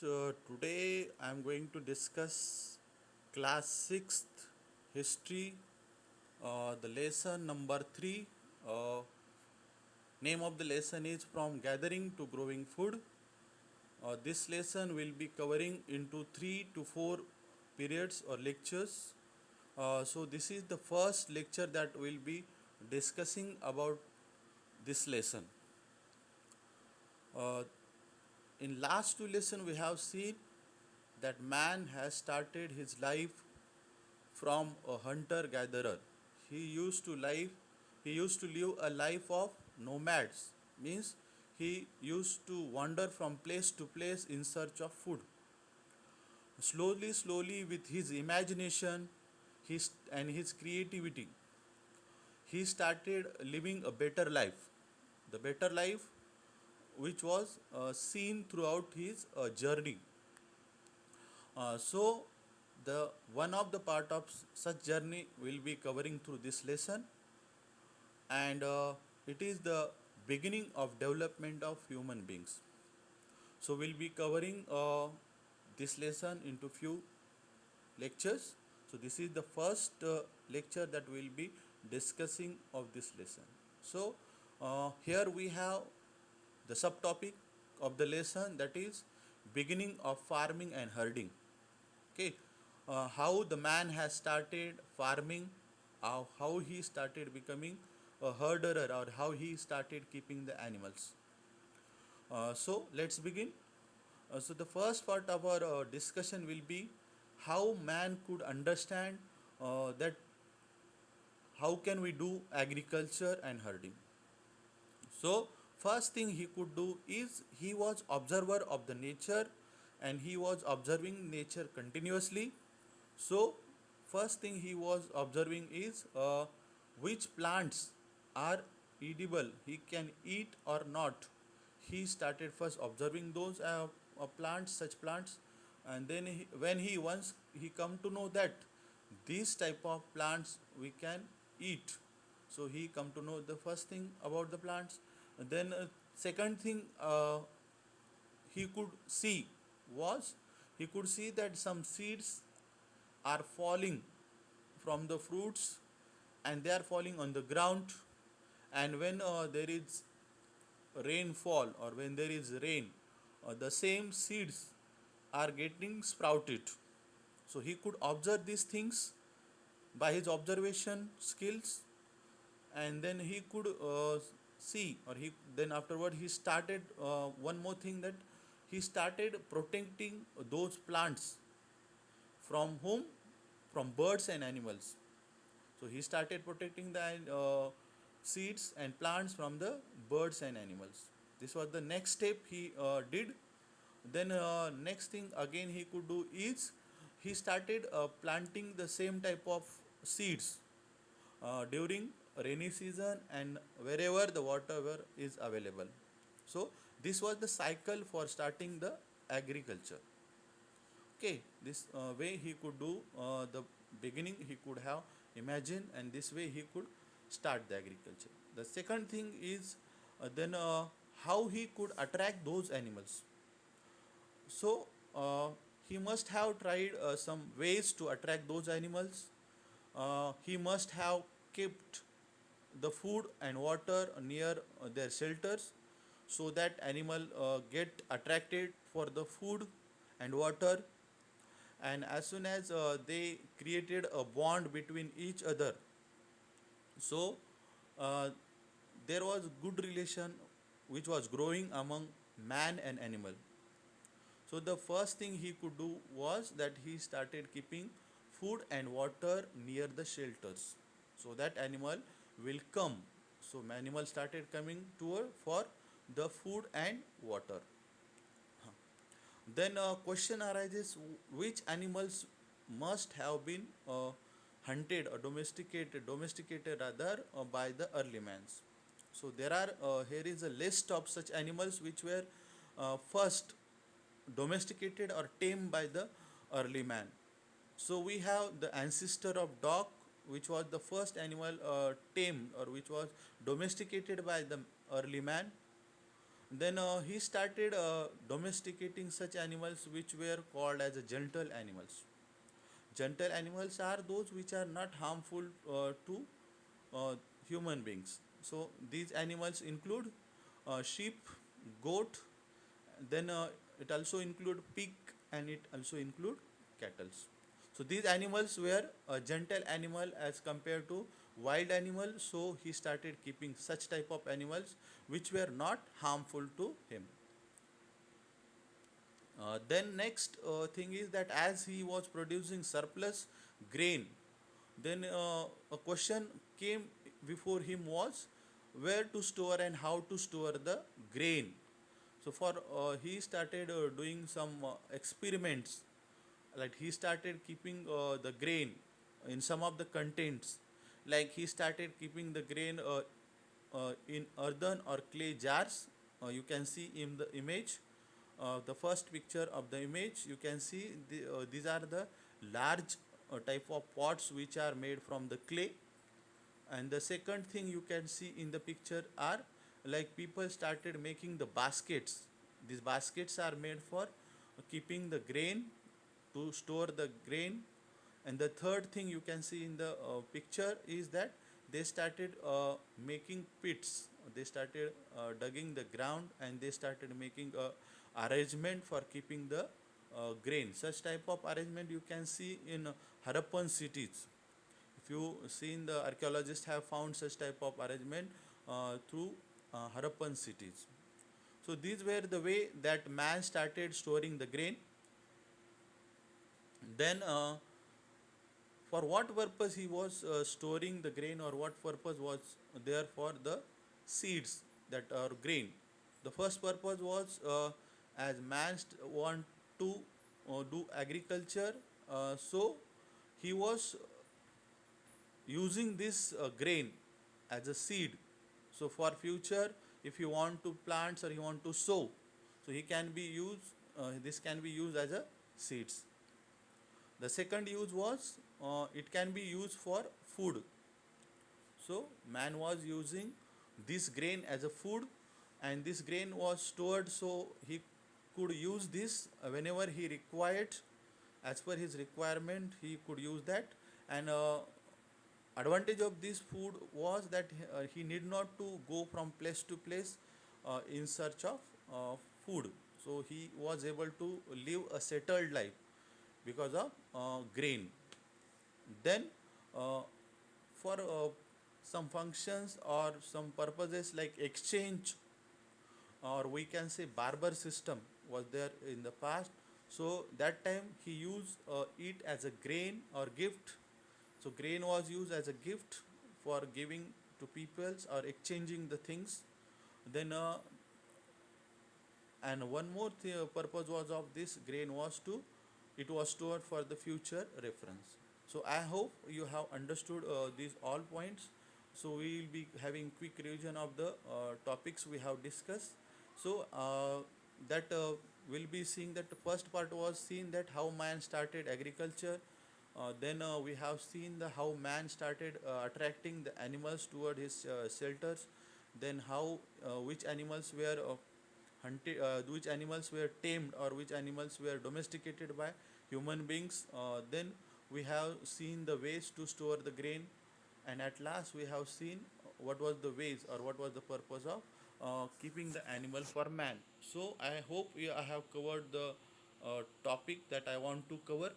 Today I am going to discuss class 6th history, the lesson number 3. Uh, Name of the lesson is From Gathering to Growing Food. This lesson will be covering into 3 to 4 periods or lectures. So this is the first lecture that will be discussing about this lesson. Uh, in last two lessons we have seen that man has started his life from a hunter gatherer. He used to live he used to live a life of nomads, means he used to wander from place to place in search of food. Slowly, with his imagination and his creativity, he started living a better life. The better life which was seen throughout his journey. So the one of the part of such journey will be covering through this lesson, and it is the beginning of development of human beings. So we'll be covering this lesson into few lectures. So this is the first lecture that we'll be discussing of this lesson. So here we have the subtopic of the lesson, that is beginning of farming and herding. Okay, how the man has started farming, how he started becoming a herder, or how he started keeping the animals. So let's begin. So the first part of our discussion will be how man could understand that how can we do agriculture and herding. So first thing he could do is he was observer of the nature, and he was observing nature continuously. So first thing he was observing is which plants are edible, he can eat or not. He started first observing those plants, such plants, and then when he once he come to know that these type of plants we can eat, so he come to know the first thing about the plants. And then second thing he could see was, he could see that some seeds are falling from the fruits, and they are falling on the ground. And when there is rainfall, or when there is rain, the same seeds are getting sprouted. So he could observe these things by his observation skills, and then he could see, or he then afterward he started one more thing, that he started protecting those plants from whom, from birds and animals. So he started protecting the seeds and plants from the birds and animals. This was the next step he did. Then next thing again he could do is he started planting the same type of seeds during rainy season and wherever the water is available. So this was the cycle for starting the agriculture. Okay, this way he could do the beginning, he could have imagined, and this way he could start the agriculture. The second thing is then how he could attract those animals. So he must have tried some ways to attract those animals. He must have kept the food and water near their shelters, so that animal get attracted for the food and water. And as soon as they created a bond between each other, so uh, there was good relation which was growing among man and animal. So the first thing he could do was that he started keeping food and water near the shelters, so that animal will come. So animal started coming toward for the food and water. Then a question arises, which animals must have been hunted or domesticated rather by the early mans. So there are here is a list of such animals which were first domesticated or tamed by the early man. So we have the ancestor of dog, which was the first animal tamed or which was domesticated by the early man. Then he started domesticating such animals which were called as a gentle animals. Gentle animals are those which are not harmful to uh, human beings. So these animals include sheep, goat, then it also include pig, and it also include cattle. So these animals were a gentle animal as compared to wild animal. So he started keeping such type of animals which were not harmful to him. Then next thing is that as he was producing surplus grain, then a question came before him was where to store and how to store the grain. So for he started doing some experiments, like he started keeping the grain in some of the contents, like he started keeping the grain in earthen or clay jars. You can see in the image, the first picture of the image, you can see these are the large type of pots which are made from the clay. And the second thing you can see in the picture are like people started making the baskets. These baskets are made for keeping the grain, to store the grain. And the third thing you can see in the picture is that they started making pits. They started digging the ground, and they started making a arrangement for keeping the grain. Such type of arrangement you can see in Harappan cities. If you see in the archaeologists have found such type of arrangement through Harappan cities. So these were the way that man started storing the grain. Then for what purpose he was storing the grain, or what purpose was there for the seeds that are grain. The first purpose was as man want to do agriculture, so he was using this grain as a seed. So for future, if you want to plant or you want to sow, so he can be used, this can be used as a seeds. The second use was it can be used for food. So man was using this grain as a food, and this grain was stored so he could use this whenever he required. As per his requirement, he could use that. And advantage of this food was that he need not to go from place to place in search of food. So he was able to live a settled life because of grain. Then uh, for some functions or some purposes like exchange, or we can say barber system was there in the past. So that time he used it as a grain or gift. So grain was used as a gift for giving to peoples or exchanging the things. Then and one more purpose was of this grain was to, it was stored for the future reference. So I hope you have understood these all points. So we will be having quick revision of the topics we have discussed. So that we'll be seeing that the first part was seen that how man started agriculture. Then we have seen the how man started attracting the animals toward his shelters. Then how which animals were hunted, which animals were tamed, or which animals were domesticated by human beings. Then we have seen the ways to store the grain, and at last we have seen what was the ways or what was the purpose of keeping the animal for man. So I hope I have covered the topic that I want to cover.